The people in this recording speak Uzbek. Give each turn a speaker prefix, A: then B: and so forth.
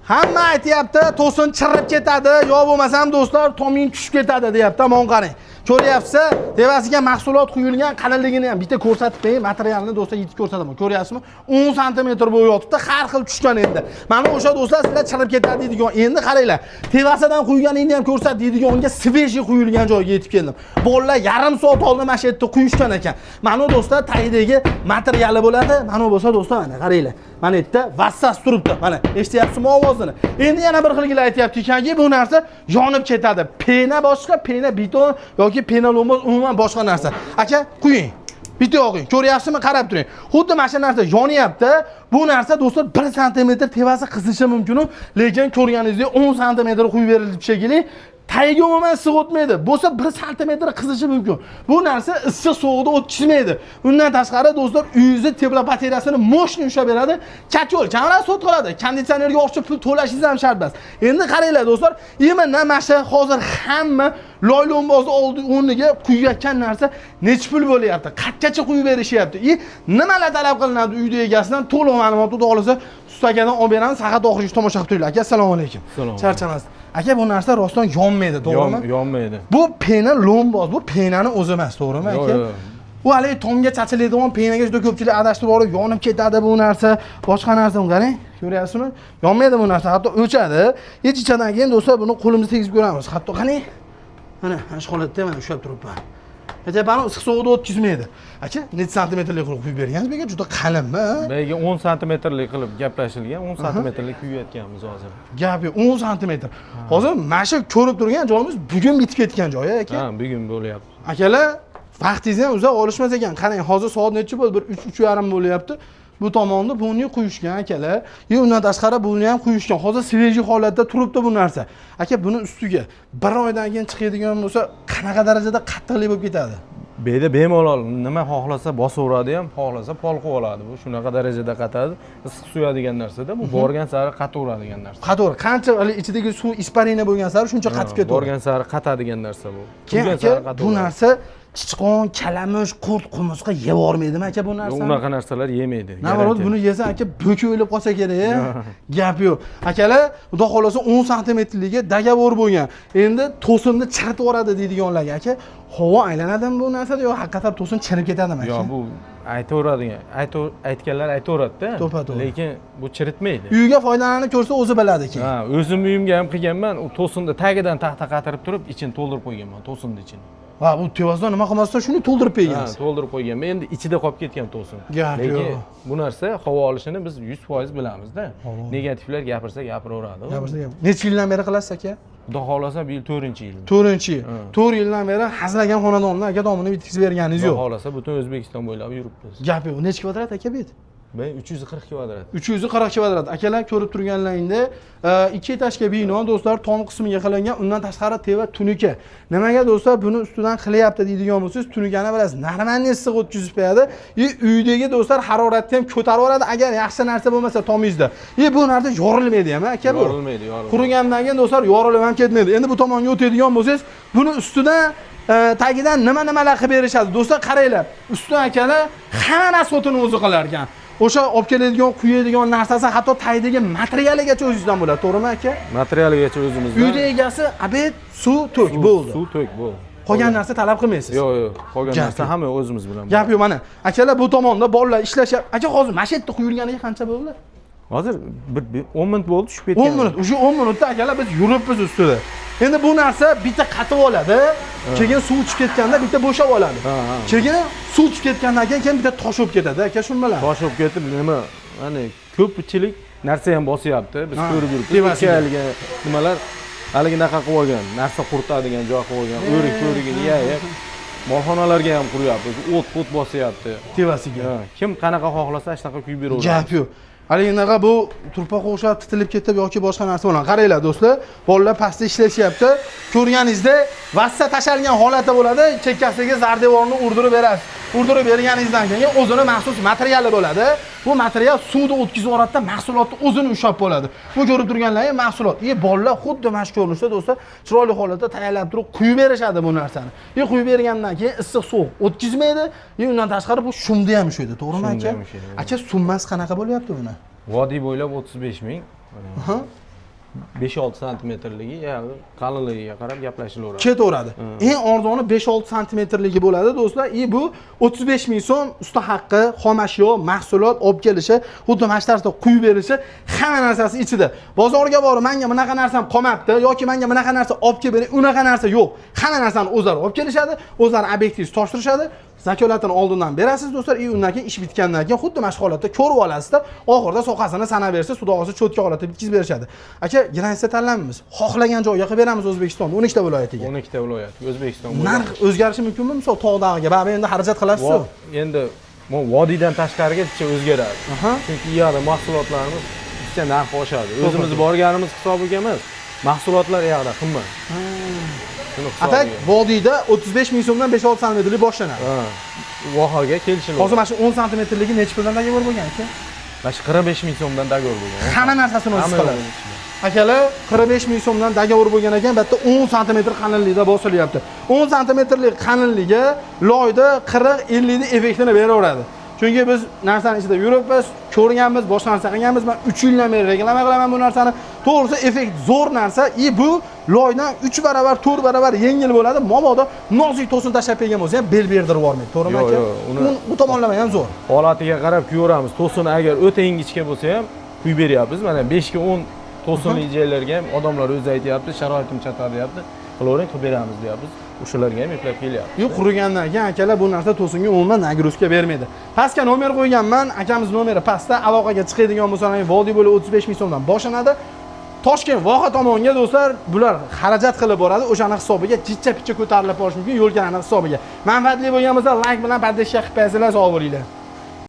A: Hamma aytayapti, to'sin chirib ketadi, yo bo'lmasam do'stlar, toming tushib ketadi deyapti. Mana qarang. Ko'ryapsiz, devasiga mahsulot quyilgan qalinligini ham bitta ko'rsatib qo'ying, materialni do'stlar yetib ko'rsataman. Ko'ryapsizmi? 10 sm bo'yi yotibdi, har xil tushgan endi. Mana o'sha do'stlar sizlar chirib ketadi deydigan. Endi qaranglar, devasidan quyganingni ham ko'rsat deydiganga sveji quyilgan joyga yetib keldim. Bolalar yarim soat oldin mana shu yerda quyishgan ekan. Mana do'stlar tagidagi materiali bo'ladi. Mana bo'lsa do'stlar, mana qaranglar. Mana yerda vassas turibdi. Mana eshityapsizmi ovozini? Endi yana bir xilgilar aytayapti ekanki, bu narsa yonib ketadi. Pena boshqa, pena beton yoki pena lo'mboz umuman boshqa narsa. Aka, quying. Bitta o'qing. Ko'ryapsizmi? Qarab turing. Xuddi mana shu narsa yonyapti. Bu narsa do'stlar 1 sm tevasi qizishi mumkin, lekin ko'rganingizdek 10 sm quyib berildi shekilli. Tagiga umuman issiq o'tmaydi. Bo'lsa 1 sm qizishi mumkin. Bu narsa issiq sovuqda o'tkazmaydi. Undan tashqari do'stlar, uyingizni tepla bateriyasini moshni ushlab beradi. Kachol, kamera sot qiladi. Konditsionerga o'xshab pul to'lashingiz ham shart emas. Endi qaranglar do'stlar, mana shu hozir hamma loylombozni oldi o'rniga quyayotgan narsa necha pul bo'lyapti? Qatgacha quyib berishyapti? Nimalar talab qilinadi uyda egasidan? To'liq ma'lumotni olsa, ustakadan olib beramiz. Faqat oxiriga tomosha qilib turinglar. Aka, assalomu alaykum. Charchamasdan. Aka, bu narsa rostdan yonmaydi, to'g'rimi?
B: Yonmaydi.
A: Bu pena lo'mboz, bu penani o'zi emas, to'g'rimi aka? Bu hali tomga chachiladigan penaga juda ko'pchilik adashtirib olib, yonib ketadi bu narsa, boshqa narsa. Qarang, ko'ryapsizmi? Yonmaydi bu narsa, hatto o'chadi. Hech ichadan keyin do'stlar buni qo'limizga tegizib ko'ramiz. Hatto qani? Mana shu holatda mana ushlab turibman. Aka, bani issiq sovuqda o'tkazmaydi. Aka, necha santimetrlik qilib quyib bergansiz? Bega juda qalinmi?
B: Bega 10 santimetrlik qilib gaplashilgan, 10 santimetrlik quyayotganmiz hozir.
A: Gap yo'q, 10 santimetr. Hozir mana shu ko'rib turgan joyimiz bugun bitib ketgan joyi, aka.
B: Ha, bugun bo'lyapti.
A: Akalar, vaqtingizni ham uzoq olishmas ekan. Qarang, hozir soat necha bo'ldi? Bir 3:30 bo'lyapti. Bu tomonda buni quyishgan akalar. Undan tashqari buni ham quyishgan. Hozir sveji holatda turibdi bu narsa. Aka, buni ustiga 1 oydan keyin chiqadigan bo'lsa, qanaqa darajada qattiqlik bo'lib ketadi?
B: Beda bemalol nima xohlasa bosaveradi ham, xohlasa pol qilib oladi. Bu shunaqa darajada qatadi. Issiq suyadigan narsa-da, bu borgan sari qataveradigan narsa.
A: Qataver. Qancha ichidagi suv isparina bo'lgan sari shuncha qatib ketadi.
B: Borgan sari qatadigan narsa bu.
A: Bu narsa chichqon, kalamush, qurt, qumursqa yeb olmaydimi aka bu narsa?
B: Unaqa narsalar yemaydi.
A: Navorot buni yesa aka bo'ki o'lib qolsa kerak. Gap yo'q. Akalar, xudo xolasa 10 santimetrligiga dagovor bo'lgan. Endi to'sinni chiritib yuboradi deydiganlarga aka, havo aylanadimi bu narsada yo haqiqatan to'sin chirib ketadimi aka?
B: Yo'q, bu aytaveradigan. Aytganlar aytaveradi-da. Lekin bu chiritmaydi.
A: Uyga foydalanib ko'rsa o'zi biladi keyin.
B: Ha, o'zim uyimga ham qilganman. U to'sinda tagidan taxta qatirib turib, ichini to'ldirib qo'yganman, to'sinning ichini.
A: Va bu tevazdan nima qilmasdan shuni to'ldirib qo'ygansiz.
B: Ha, to'ldirib qo'yganman. Endi ichida qolib ketgan to'sin.
A: Lekin
B: bu narsa havo olishini biz 100% bilamiz-da. Negativlar gapirsa gapiraveradi.
A: Necha yildan beri qilasiz aka?
B: Xudo xolasa bu yil 4-yil.
A: 4-yil. 4 yildan beri hazlagan xonadonlar aka domini bitkizib berganingiz yo'q.
B: Xudo xolasa butun O'zbekiston bo'ylab yuribmiz.
A: Gap yo'q. Necha kvadrat aka bet?
B: Ben 340 kvadrat.
A: 340 kvadrat. Akalar ko'rib turganlaringda 2 etajga bino do'stlar tom qismiga qilingan. Undan tashqari teva tunuka. Nimaga do'stlar buni ustidan qilyapti deydigan bo'lsangiz, tunukani bilasiz. Narmanni issiq o'tkazib qo'yadi. Uydagi do'stlar haroratni ham ko'tarib oladi agar yaxshi narsa bo'lmasa tomingizda. Bu narsa yorilmaydi ham aka bu.
B: Yorilmaydi.
A: Qurigandan keyin do'stlar yorilib ham ketmaydi. Endi bu tomonga o'tadigan bo'lsangiz, buni ustidan tagidan nimalar qilib berishadi. Do'stlar qaranglar. Ustidan akalar hamma narsani o'zi qilar ekan. O'sha olib keladigan, quyadigan narsasi hatto tagidagi materialigacha o'zingizdan bo'ladi, to'g'rimi aka?
B: Materialigacha o'zimizdan.
A: Uyda egasi obed, suv, to'k bo'ldi.
B: Suv, to'k bo'ldi.
A: Qolgan narsa talab qilmaysiz.
B: Yo'q. Qolgan narsa hamma o'zimiz bilan.
A: Gap yo'q, mana. Akalar bu tomonda bolalar ishlashyapti. Aka, hozir mana shu yerda quyilganiga qancha bo'ldi?
B: Hozir 10 minut bo'ldi tushib ketgan.
A: 10 minut. O'sha 10 minutda akalar biz yuribmiz ustida. Endi bu narsa bitta qatib oladi, keyin suv chiqib ketganda bitta bo'shab oladi. Keyin suv chiqib ketgandan keyin bitta tosh olib ketadi, aka, shuni bilan.
B: Tosh olib ketib, nima? Ya'ni ko'pchilik narsa ham bosyapti. Biz ko'rib yuribmiz. Nimalar haligidaqa qilib olgan, narsa quritadigan joy qilib olgan, o'rik-o'rigini yeyib, molxonalarga ham quryapti. O't bosyapti.
A: Tevasiga.
B: Kim qanaqa xohlasa shunaqa quyib beraveradi.
A: Gap yo'q. Haligidaqa bu turpoqqa o'xshab titilib ketib yoki boshqa narsa bilan. Qaranglar do'stlar, bolalar pastda ishlashyapti. Ko'rganingizda vassa tashalgan holati bo'ladi, chekkasidagi zardevorni urdirib berasiz. Urdirib berganingizdan keyin o'zini maxsus materiali bo'ladi. Bu material suvda o'tkazib yuboradida mahsulotni o'zini ushlab bo'ladi. Bu ko'rib turganlaringiz mahsulot. Bolalar xuddi mana shu ko'rinishda do'stlar, chiroyli holatda tayyorlab turib quyib berishadi bu narsani. Quyib bergandan keyin issiq sovuq o'tkazmaydi. Undan tashqari bu shumda ham ushlaydi, to'g'rimi aka? Aka, summasi qanaqa bo'lyapti buni?
B: Vodiy bo'ylab 35 ming. 5-6 santimetrligi, ya'ni qalinligiga qarab gaplashilaveradi.
A: Ketaveradi. Eng arzoni 5-6 santimetrligi bo'ladi do'stlar. Bu 35 ming so'm usta haqqi, xomashyo, mahsulot olib kelishi, xuddi mana shu tarzda quyib berishi, hamma narsasi ichida. Bozorga borib, menga bunaqa narsam qolmabdi yoki menga bunaqa narsa olib kelib bering, unaqa narsa yo'q. Hamma narsani o'zlari olib kelishadi, o'zlari obyektiv toshtirishadi. Zakolatini oldindan berasiz do'stlar, undan keyin ish bitgandan keyin xuddi mana shu holatda ko'rib olasizda, oxirida soqasini sanab bersa, sudog'isi cho'tka holatda bitkizib berishadi. Aka, gransiya tanlamaymiz. Xohlagan joyga qilib beramiz O'zbekistonda 12 ta viloyatiga.
B: 12 ta viloyat O'zbekiston.
A: Narx o'zgarishi mumkinmi? Misol tog'dag'iga, baribir endi xarajat qilasiz-ku.
B: Endi bu vodiydan tashqariga o'zgaradi. Chunki u yoqda mahsulotlarimiz bitta narxi oshadi. O'zimiz borganimiz hisobiga emas, mahsulotlar u yoqda qimmat.
A: Atak vodiyda 35 ming so'mdan 5-6 santimetrlik boshlanadi.
B: Vohaga kelishiladi.
A: Hozir mana shu 10 santimetrligi necha puldan dogovor bo'lgan aka?
B: Mana shu 45 ming so'mdan dogovor bo'lgan.
A: Hamma narsasini o'zi qiladi. Akalar 45 ming so'mdan dogovor bo'lgan ekan, bu yerda 10 santimetr qalinlikda bosilyapti. 10 santimetrlik qalinligi loyda 40-50 ni effektini beraveradi. Chunki biz narsani ichida yuribmiz, ko'rganmiz, boshqa narsa qilganmiz. Men 3 yildan beri reklama qilaman bu narsani. To'g'risi effekt zo'r narsa. Bu loydan 3 barobar, 4 barobar yengil bo'ladi. Momoda nozik to'sin tashlab bergan bo'lsa ham bel berdirib yubormaydi. To'g'rimi aka? Bu tomonlama ham zo'r.
B: Holatiga qarab kuyuramiz. To'sin agar o'ta ingichka bo'lsa ham quyib beryapmiz. Mana 5 ga 10 to'sinli joylarga ham odamlar o'zi aytayapti, sharoitim chatoryapti. Qilavering, qilib beramiz deyapmiz. O'shalarga ham eplab kelyapti.
A: Yo'q, qurigandan keyin akalar bu narsa to'singa umuman nagruska bermaydi. Pastga nomer qo'yganman. Akamiz nomeri pastda, aloqaga chiqadigan bo'lsangiz, vodiy bo'li 35 ming so'mdan boshlanadi. Toshkent Voha tomonga do'stlar, bular xarajat qilib boradi. O'shani hisobiga jichcha-pichcha ko'tarilib borish mumkin, yo'lkani hisobiga. Manfaatli bo'lgan bo'lsa, like bilan podpishka qilib qo'yasizlar, sog' bo'linglar.